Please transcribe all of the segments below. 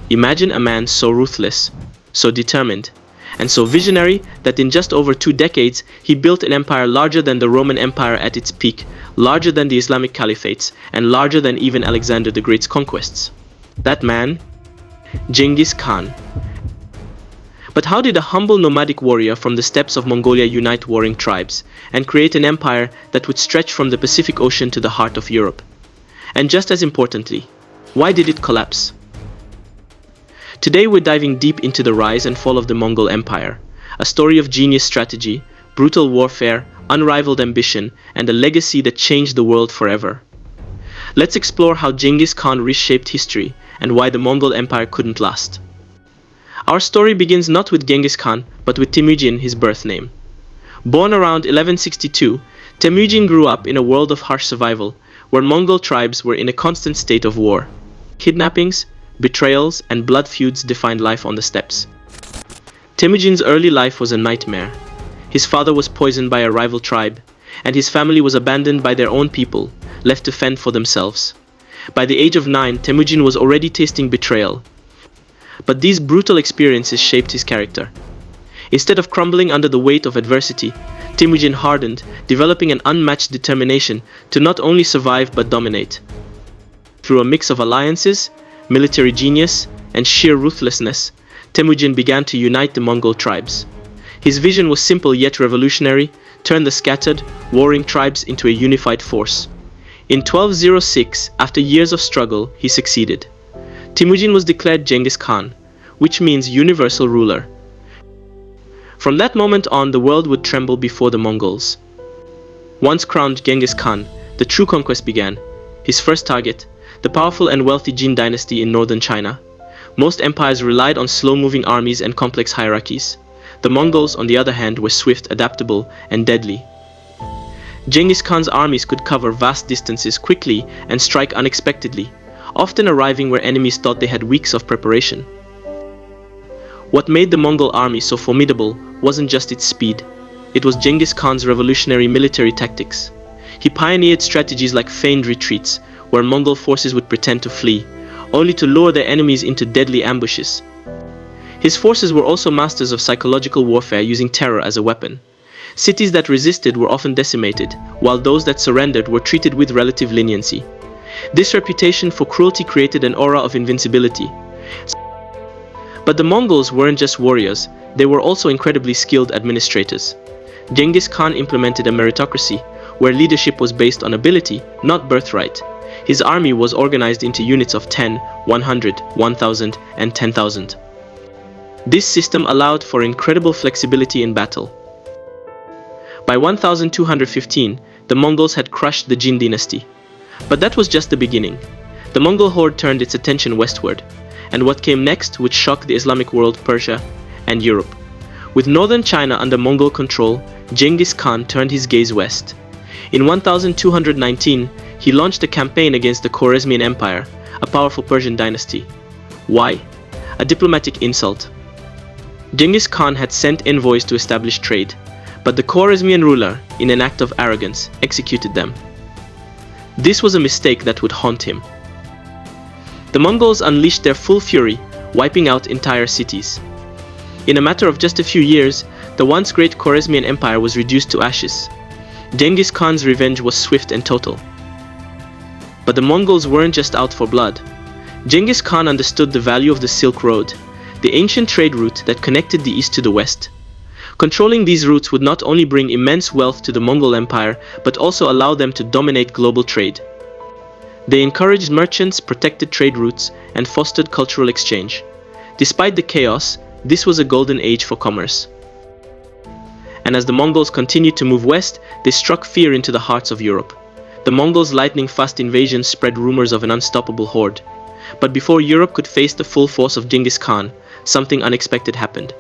Imagine a man so ruthless, so determined, and so visionary that in just over 2 decades he built an empire larger than the Roman Empire at its peak, larger than the Islamic caliphates, and larger than even Alexander the Great's conquests. That man, Genghis Khan. But how did a humble nomadic warrior from the steppes of Mongolia unite warring tribes and create an empire that would stretch from the Pacific Ocean to the heart of Europe? And just as importantly, why did it collapse? Today we're diving deep into the rise and fall of the Mongol Empire, a story of genius strategy, brutal warfare, unrivaled ambition, and a legacy that changed the world forever. Let's explore how Genghis Khan reshaped history and why the Mongol Empire couldn't last. Our story begins not with Genghis Khan, but with Temujin, his birth name. Born around 1162, Temujin grew up in a world of harsh survival, where Mongol tribes were in a constant state of war. Kidnappings, betrayals, and blood feuds defined life on the steppes. Temujin's early life was a nightmare. His father was poisoned by a rival tribe, and his family was abandoned by their own people, left to fend for themselves. By the age of 9, Temujin was already tasting betrayal. But these brutal experiences shaped his character. Instead of crumbling under the weight of adversity, Temujin hardened, developing an unmatched determination to not only survive but dominate. Through a mix of alliances, military genius, and sheer ruthlessness, Temujin began to unite the Mongol tribes. His vision was simple yet revolutionary: turn the scattered, warring tribes into a unified force. In 1206, after years of struggle, he succeeded. Temujin was declared Genghis Khan, which means universal ruler. From that moment on, the world would tremble before the Mongols. Once crowned Genghis Khan, the true conquest began. His first target, the powerful and wealthy Jin dynasty in northern China. Most empires relied on slow-moving armies and complex hierarchies. The Mongols, on the other hand, were swift, adaptable, and deadly. Genghis Khan's armies could cover vast distances quickly and strike unexpectedly, often arriving where enemies thought they had weeks of preparation. What made the Mongol army so formidable wasn't just its speed. It was Genghis Khan's revolutionary military tactics. He pioneered strategies like feigned retreats, where Mongol forces would pretend to flee, only to lure their enemies into deadly ambushes. His forces were also masters of psychological warfare, using terror as a weapon. Cities that resisted were often decimated, while those that surrendered were treated with relative leniency. This reputation for cruelty created an aura of invincibility. But the Mongols weren't just warriors, they were also incredibly skilled administrators. Genghis Khan implemented a meritocracy, where leadership was based on ability, not birthright. His army was organized into units of 10, 100, 1,000, and 10,000. This system allowed for incredible flexibility in battle. By 1215, the Mongols had crushed the Jin dynasty. But that was just the beginning. The Mongol horde turned its attention westward, and what came next would shock the Islamic world, Persia, and Europe. With northern China under Mongol control, Genghis Khan turned his gaze west. In 1219, he launched a campaign against the Khwarezmian Empire, a powerful Persian dynasty. Why? A diplomatic insult. Genghis Khan had sent envoys to establish trade, but the Khwarezmian ruler, in an act of arrogance, executed them. This was a mistake that would haunt him. The Mongols unleashed their full fury, wiping out entire cities. In a matter of just a few years, the once great Khwarezmian Empire was reduced to ashes. Genghis Khan's revenge was swift and total. But the Mongols weren't just out for blood. Genghis Khan understood the value of the Silk Road, the ancient trade route that connected the east to the west. Controlling these routes would not only bring immense wealth to the Mongol Empire, but also allow them to dominate global trade. They encouraged merchants, protected trade routes, and fostered cultural exchange. Despite the chaos, this was a golden age for commerce. And as the Mongols continued to move west, they struck fear into the hearts of Europe. The Mongols' lightning-fast invasion spread rumors of an unstoppable horde. But before Europe could face the full force of Genghis Khan, something unexpected happened.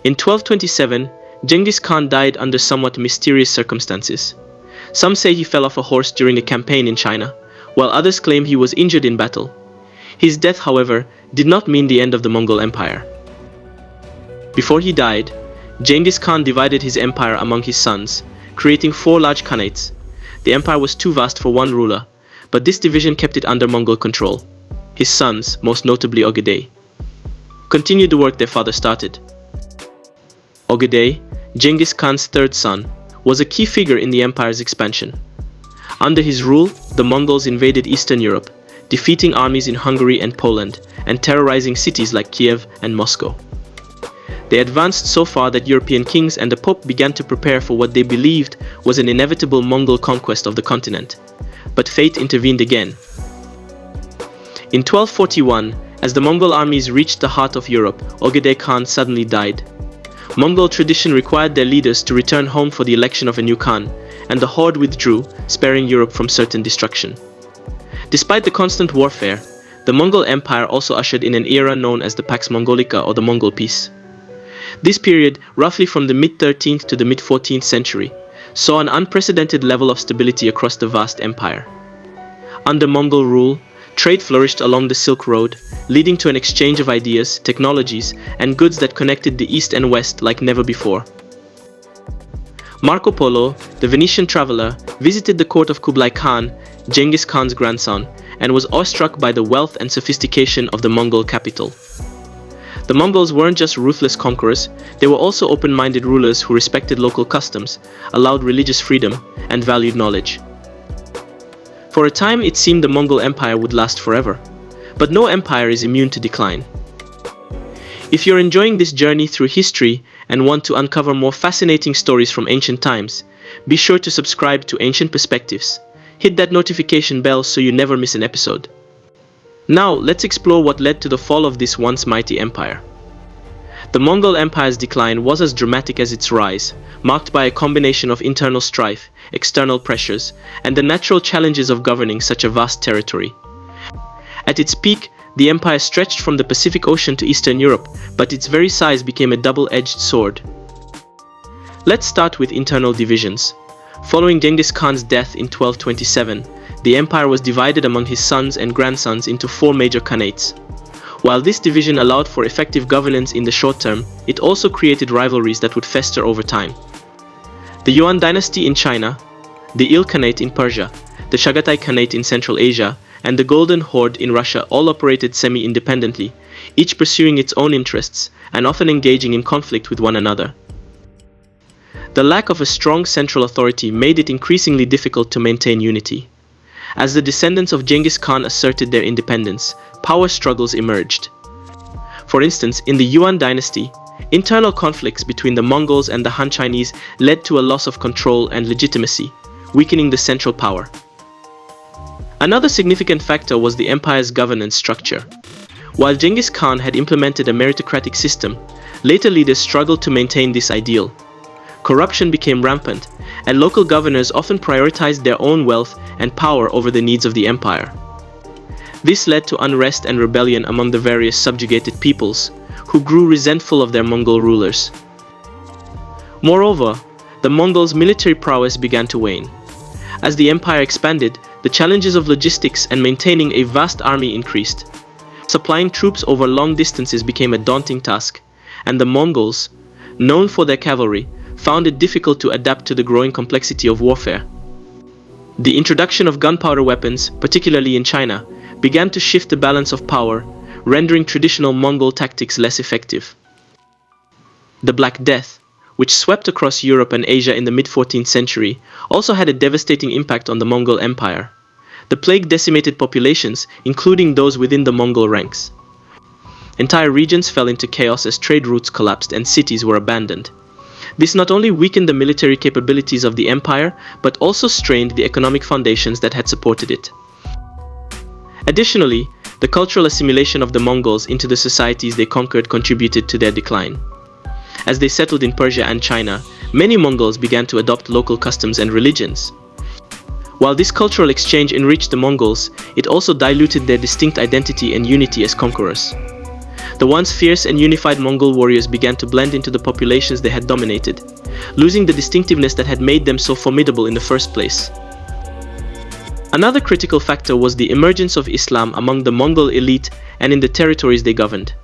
In 1227, Genghis Khan died under somewhat mysterious circumstances. Some say he fell off a horse during a campaign in China, while others claim he was injured in battle. His death, however, did not mean the end of the Mongol Empire. Before he died, Genghis Khan divided his empire among his sons, creating 4 large khanates. The empire was too vast for one ruler, but this division kept it under Mongol control. his sons, most notably Ogedei, continued the work their father started. Ogedei, Genghis Khan's third son, was a key figure in the empire's expansion. Under his rule, the Mongols invaded Eastern Europe, defeating armies in Hungary and Poland, and terrorizing cities like Kiev and Moscow. They advanced so far that European kings and the Pope began to prepare for what they believed was an inevitable Mongol conquest of the continent. But fate intervened again. In 1241, as the Mongol armies reached the heart of Europe, Ogedei Khan suddenly died. Mongol tradition required their leaders to return home for the election of a new Khan, and the Horde withdrew, sparing Europe from certain destruction. Despite the constant warfare, the Mongol Empire also ushered in an era known as the Pax Mongolica, or the Mongol Peace. This period, roughly from the mid-13th to the mid-14th century, saw an unprecedented level of stability across the vast empire. Under Mongol rule, trade flourished along the Silk Road, leading to an exchange of ideas, technologies, and goods that connected the East and West like never before. Marco Polo, the Venetian traveler, visited the court of Kublai Khan, Genghis Khan's grandson, and was awestruck by the wealth and sophistication of the Mongol capital. The Mongols weren't just ruthless conquerors, they were also open-minded rulers who respected local customs, allowed religious freedom, and valued knowledge. For a time, it seemed the Mongol Empire would last forever. But no empire is immune to decline. If you're enjoying this journey through history and want to uncover more fascinating stories from ancient times, be sure to subscribe to Ancient Perspectives. Hit that notification bell so you never miss an episode. Now, let's explore what led to the fall of this once mighty empire. The Mongol Empire's decline was as dramatic as its rise, marked by a combination of internal strife, external pressures, and the natural challenges of governing such a vast territory. At its peak, the empire stretched from the Pacific Ocean to Eastern Europe, but its very size became a double-edged sword. Let's start with internal divisions. Following Genghis Khan's death in 1227, the empire was divided among his sons and grandsons into 4 major khanates. While this division allowed for effective governance in the short term, it also created rivalries that would fester over time. The Yuan dynasty in China, the Il Khanate in Persia, the Chagatai Khanate in Central Asia, and the Golden Horde in Russia all operated semi-independently, each pursuing its own interests and often engaging in conflict with one another. The lack of a strong central authority made it increasingly difficult to maintain unity. As the descendants of Genghis Khan asserted their independence, power struggles emerged. For instance, in the Yuan dynasty, internal conflicts between the Mongols and the Han Chinese led to a loss of control and legitimacy, weakening the central power. Another significant factor was the empire's governance structure. While Genghis Khan had implemented a meritocratic system, later leaders struggled to maintain this ideal. Corruption became rampant, and local governors often prioritized their own wealth and power over the needs of the empire. This led to unrest and rebellion among the various subjugated peoples, who grew resentful of their Mongol rulers. Moreover, the Mongols' military prowess began to wane. As the empire expanded, the challenges of logistics and maintaining a vast army increased. Supplying troops over long distances became a daunting task, and the Mongols, known for their cavalry, found it difficult to adapt to the growing complexity of warfare. The introduction of gunpowder weapons, particularly in China, began to shift the balance of power, rendering traditional Mongol tactics less effective. The Black Death, which swept across Europe and Asia in the mid-14th century, also had a devastating impact on the Mongol Empire. The plague decimated populations, including those within the Mongol ranks. Entire regions fell into chaos as trade routes collapsed and cities were abandoned. This not only weakened the military capabilities of the empire, but also strained the economic foundations that had supported it. Additionally, the cultural assimilation of the Mongols into the societies they conquered contributed to their decline. As they settled in Persia and China, many Mongols began to adopt local customs and religions. While this cultural exchange enriched the Mongols, it also diluted their distinct identity and unity as conquerors. The once fierce and unified Mongol warriors began to blend into the populations they had dominated, losing the distinctiveness that had made them so formidable in the first place. Another critical factor was the emergence of Islam among the Mongol elite and in the territories they governed.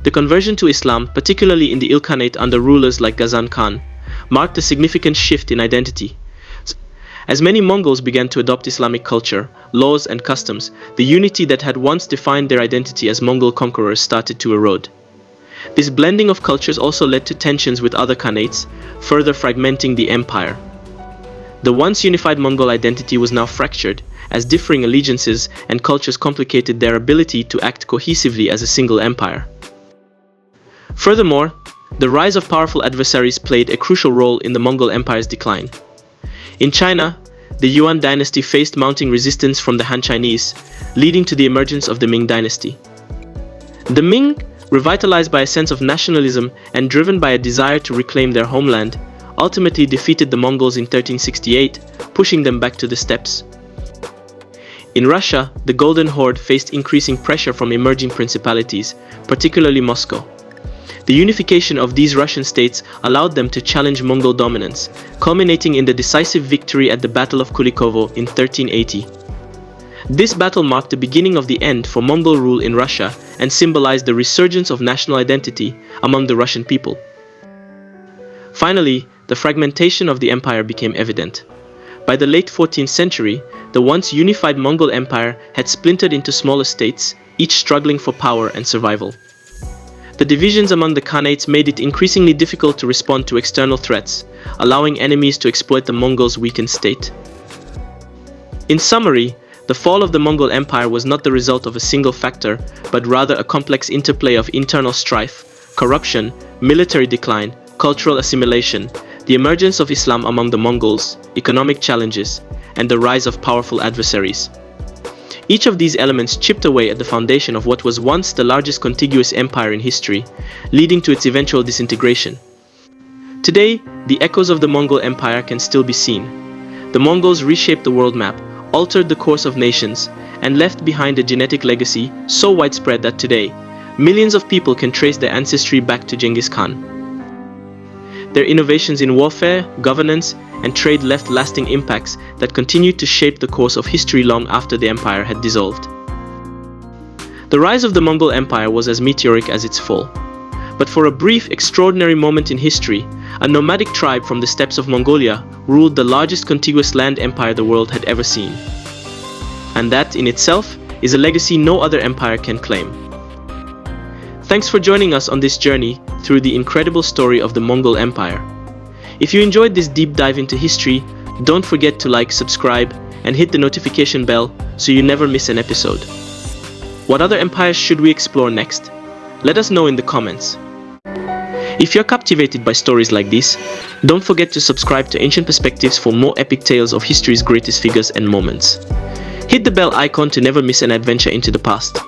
The conversion to Islam, particularly in the Ilkhanate under rulers like Ghazan Khan, marked a significant shift in identity. As many Mongols began to adopt Islamic culture, laws and customs, the unity that had once defined their identity as Mongol conquerors started to erode. This blending of cultures also led to tensions with other khanates, further fragmenting the empire. The once unified Mongol identity was now fractured, as differing allegiances and cultures complicated their ability to act cohesively as a single empire. Furthermore, the rise of powerful adversaries played a crucial role in the Mongol Empire's decline. In China, the Yuan dynasty faced mounting resistance from the Han Chinese, leading to the emergence of the Ming dynasty. The Ming, revitalized by a sense of nationalism and driven by a desire to reclaim their homeland, ultimately defeated the Mongols in 1368, pushing them back to the steppes. In Russia, the Golden Horde faced increasing pressure from emerging principalities, particularly Moscow. The unification of these Russian states allowed them to challenge Mongol dominance, culminating in the decisive victory at the Battle of Kulikovo in 1380. This battle marked the beginning of the end for Mongol rule in Russia and symbolized the resurgence of national identity among the Russian people. Finally, the fragmentation of the empire became evident. By the late 14th century, the once unified Mongol Empire had splintered into smaller states, each struggling for power and survival. The divisions among the khanates made it increasingly difficult to respond to external threats, allowing enemies to exploit the Mongols' weakened state. In summary, the fall of the Mongol Empire was not the result of a single factor, but rather a complex interplay of internal strife, corruption, military decline, cultural assimilation, the emergence of Islam among the Mongols, economic challenges, and the rise of powerful adversaries. Each of these elements chipped away at the foundation of what was once the largest contiguous empire in history, leading to its eventual disintegration. Today, the echoes of the Mongol Empire can still be seen. The Mongols reshaped the world map, altered the course of nations, and left behind a genetic legacy so widespread that today, millions of people can trace their ancestry back to Genghis Khan. Their innovations in warfare, governance, and trade left lasting impacts that continued to shape the course of history long after the empire had dissolved. The rise of the Mongol Empire was as meteoric as its fall. But for a brief, extraordinary moment in history, a nomadic tribe from the steppes of Mongolia ruled the largest contiguous land empire the world had ever seen. And that, in itself, is a legacy no other empire can claim. Thanks for joining us on this journey through the incredible story of the Mongol Empire. If you enjoyed this deep dive into history, don't forget to like, subscribe, and hit the notification bell so you never miss an episode. What other empires should we explore next? Let us know in the comments. If you're captivated by stories like this, don't forget to subscribe to Ancient Perspectives for more epic tales of history's greatest figures and moments. Hit the bell icon to never miss an adventure into the past.